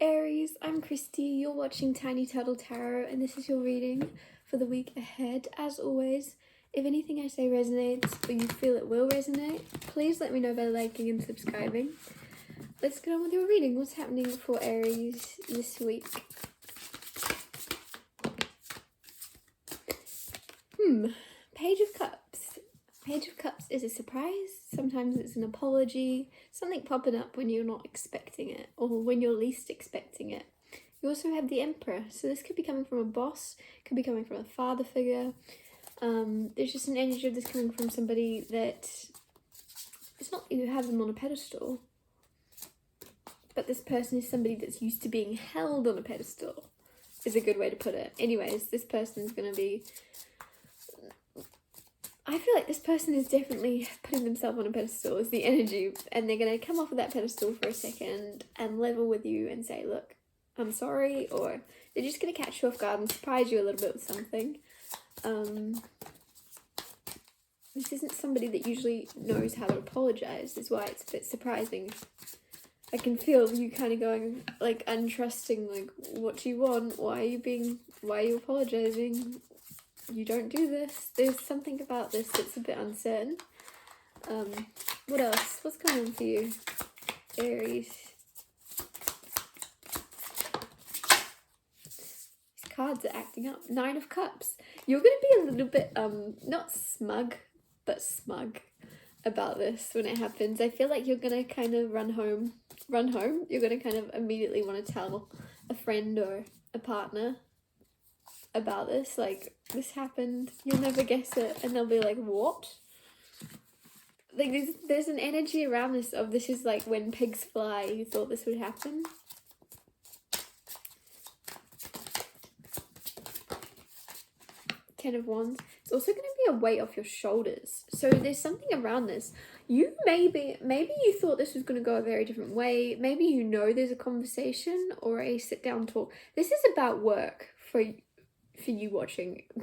Aries, I'm Christy, you're watching Tiny Turtle Tarot, and this is your reading for the week ahead. As always, if anything I say resonates or you feel it will resonate, please let me know by liking and subscribing. Let's get on with your reading. What's happening for Aries this week? Page of Cups. Page of Cups is a surprise. Sometimes it's an apology, something popping up when you're not expecting it or when you're least expecting it. You also have the Emperor, so this could be coming from a boss, could be coming from a father figure. There's just an energy of this coming from somebody that it's not that you have them on a pedestal, but this person is somebody that's used to being held on a pedestal, is a good way to put it. Anyways, this person is going to be... I feel like this person is definitely putting themselves on a pedestal, is the energy, and they're going to come off of that pedestal for a second and level with you and say, look, I'm sorry, or they're just going to catch you off guard and surprise you a little bit with something. This isn't somebody that usually knows how to apologise, is why it's a bit surprising. I can feel you kind of going, like, untrusting, like, what do you want? Why are you apologising? You don't do this. There's something about this that's a bit uncertain. What else? What's going on for you, Aries? These cards are acting up. 9 of Cups. You're going to be a little bit, not smug, but smug about this when it happens. I feel like you're going to kind of run home. You're going to kind of immediately want to tell a friend or a partner about this, like, this happened, you'll never guess it, and they'll be like, what? Like, there's an energy around this of this is like when pigs fly, you thought this would happen. Ten of Wands. It's also going to be a weight off your shoulders, so there's something around this. You maybe you thought this was going to go a very different way. Maybe you know there's a conversation or a sit down talk. This is about work for you watching. I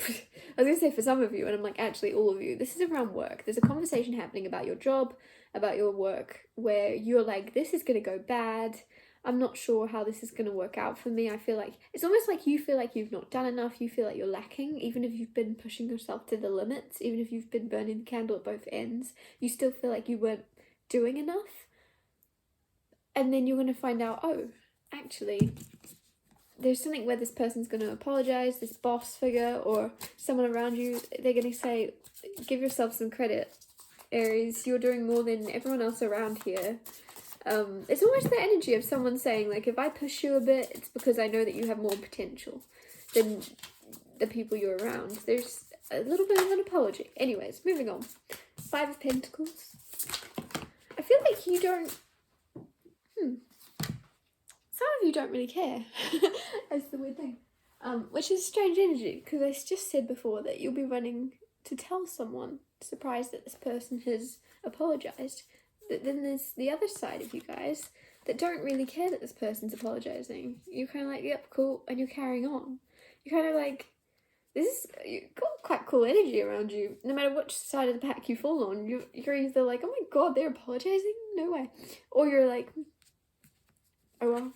was going to say for some of you, and I'm like, actually all of you. This is around work. There's a conversation happening about your job, about your work, where you're like, this is going to go bad. I'm not sure how this is going to work out for me. I feel like, it's almost like you feel like you've not done enough. You feel like you're lacking, even if you've been pushing yourself to the limits, even if you've been burning the candle at both ends, you still feel like you weren't doing enough. And then you're going to find out, oh, actually, there's something where this person's going to apologise, this boss figure or someone around you, they're going to say, give yourself some credit, Aries, you're doing more than everyone else around here. It's almost the energy of someone saying, like, if I push you a bit, it's because I know that you have more potential than the people you're around. There's a little bit of an apology. Anyways, moving on. 5 of Pentacles. I feel like you don't... Some of you don't really care. That's the weird thing. Which is strange energy, because I just said before that you'll be running to tell someone, surprised that this person has apologised. But then there's the other side of you guys that don't really care that this person's apologising. You're kind of like, yep, cool, and you're carrying on. You're kind of like, you've got quite cool energy around you. No matter which side of the pack you fall on, you're either like, oh my god, they're apologising? No way. Or you're like, oh well,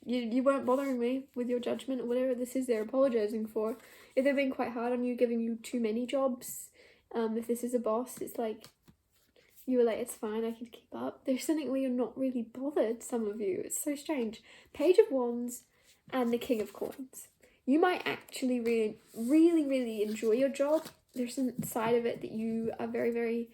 you weren't bothering me with your judgment or whatever this is they're apologising for. If they're being quite hard on you, giving you too many jobs, if this is a boss, it's like, you were like, it's fine, I can keep up. There's something where you're not really bothered, some of you. It's so strange. Page of Wands and the King of Coins. You might actually really enjoy your job. There's some side of it that you are very, very...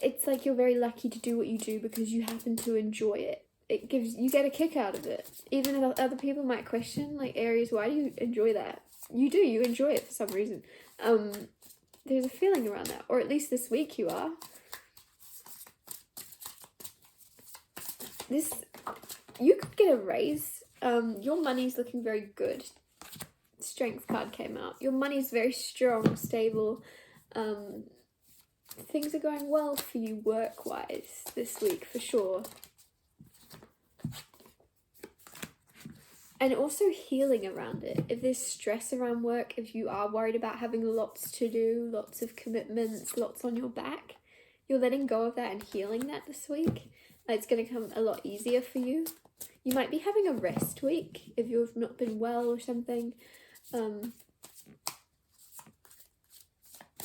It's like you're very lucky to do what you do because you happen to enjoy it. You get a kick out of it. Even if other people might question, like, Aries, why do you enjoy that? You do, you enjoy it for some reason. There's a feeling around that, or at least this week you are. You could get a raise. Your money's looking very good. Strength card came out. Your money's very strong, stable. Things are going well for you work-wise this week, for sure. And also healing around it. If there's stress around work, if you are worried about having lots to do, lots of commitments, lots on your back, you're letting go of that and healing that this week. It's going to come a lot easier for you. You might be having a rest week if you've not been well or something.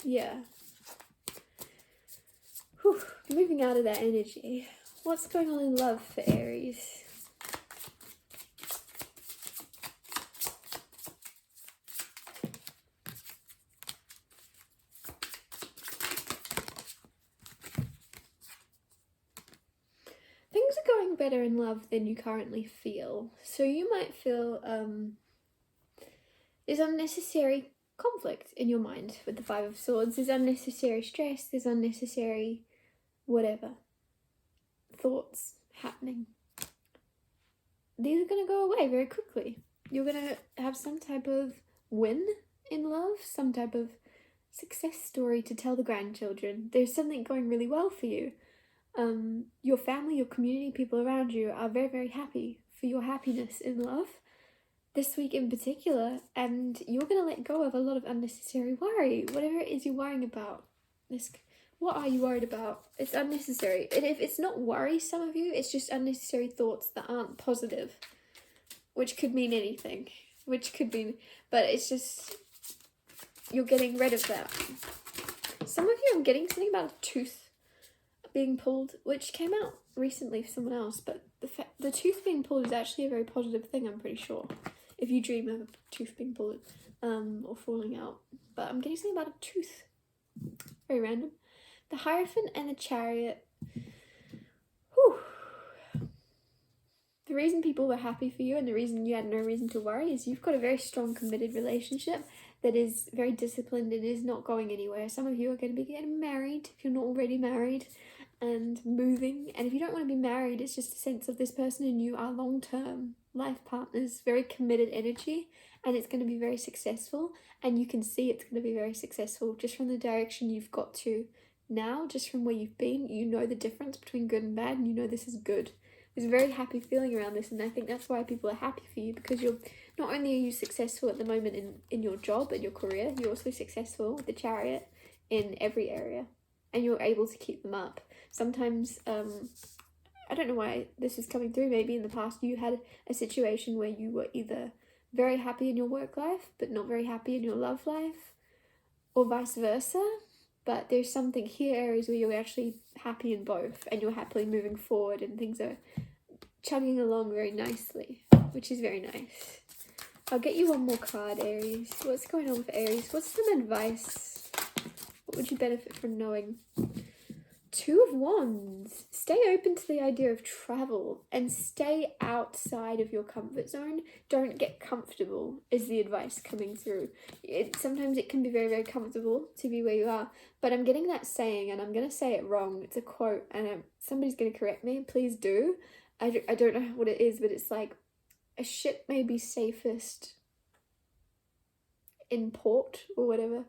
Yeah. Whew, moving out of that energy. What's going on in love for Aries? Things are going better in love than you currently feel. So you might feel there's unnecessary conflict in your mind with the Five of Swords. There's unnecessary stress. There's unnecessary whatever thoughts happening. These are going to go away very quickly. You're going to have some type of win in love, some type of success story to tell the grandchildren. There's something going really well for you. Your family, your community, people around you are very, very happy for your happiness in love this week in particular, and you're going to let go of a lot of unnecessary worry. Whatever it is you're worrying about, what are you worried about? It's unnecessary. And if it's not worry, some of you, it's just unnecessary thoughts that aren't positive, which could mean anything, but it's just, you're getting rid of that. Some of you, I'm getting something about a tooth being pulled, which came out recently for someone else, but the tooth being pulled is actually a very positive thing, I'm pretty sure, if you dream of a tooth being pulled or falling out. But I'm getting something about a tooth. Very random. The Hierophant and the Chariot. Whew. The reason people were happy for you and the reason you had no reason to worry is you've got a very strong committed relationship that is very disciplined and is not going anywhere. Some of you are going to be getting married if you're not already married, and moving. And if you don't want to be married, it's just a sense of this person and you are long-term life partners, very committed energy, and it's going to be very successful. And you can see it's going to be very successful just from the direction you've got to now, just from where you've been. You know the difference between good and bad, and you know this is good. There's a very happy feeling around this, and I think that's why people are happy for you, because you're not only are you successful at the moment in your job and your career, you're also successful with the Chariot in every area, and you're able to keep them up. Sometimes, I don't know why this is coming through, maybe in the past you had a situation where you were either very happy in your work life but not very happy in your love life, or vice versa. But there's something here, Aries, where you're actually happy in both and you're happily moving forward and things are chugging along very nicely, which is very nice. I'll get you one more card, Aries. What's going on with Aries? What's some advice? What would you benefit from knowing? Two of Wands. Stay open to the idea of travel and stay outside of your comfort zone. Don't get comfortable is the advice coming through. Sometimes it can be very, very comfortable to be where you are, but I'm getting that saying and I'm going to say it wrong. It's a quote and somebody's going to correct me. Please do. I don't know what it is, but it's like, a ship may be safest in port or whatever,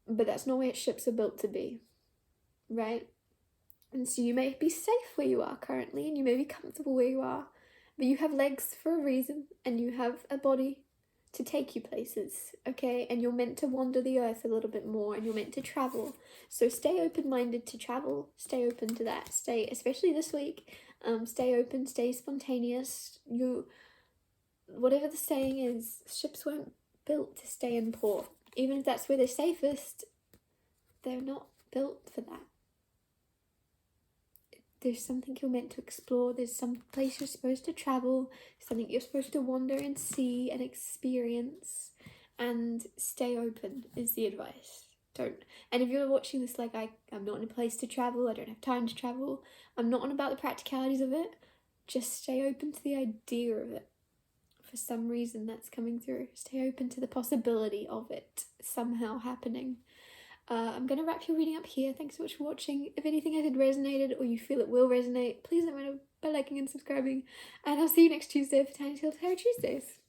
but that's not where ships are built to be. Right? And so you may be safe where you are currently and you may be comfortable where you are, but you have legs for a reason and you have a body to take you places, okay? And you're meant to wander the earth a little bit more and you're meant to travel. So stay open-minded to travel, stay open to that, especially this week, stay open, stay spontaneous. Whatever the saying is, ships weren't built to stay in port. Even if that's where they're safest, they're not built for that. There's something you're meant to explore. There's some place you're supposed to travel. Something you're supposed to wander and see and experience. And stay open is the advice. And if you're watching this like, I'm not in a place to travel, I don't have time to travel, I'm not on about the practicalities of it, just stay open to the idea of it. For some reason that's coming through. Stay open to the possibility of it somehow happening. I'm going to wrap your reading up here. Thanks so much for watching. If anything I did resonated or you feel it will resonate, please let me know by liking and subscribing. And I'll see you next Tuesday for Tiny Tales Tarot Tuesdays.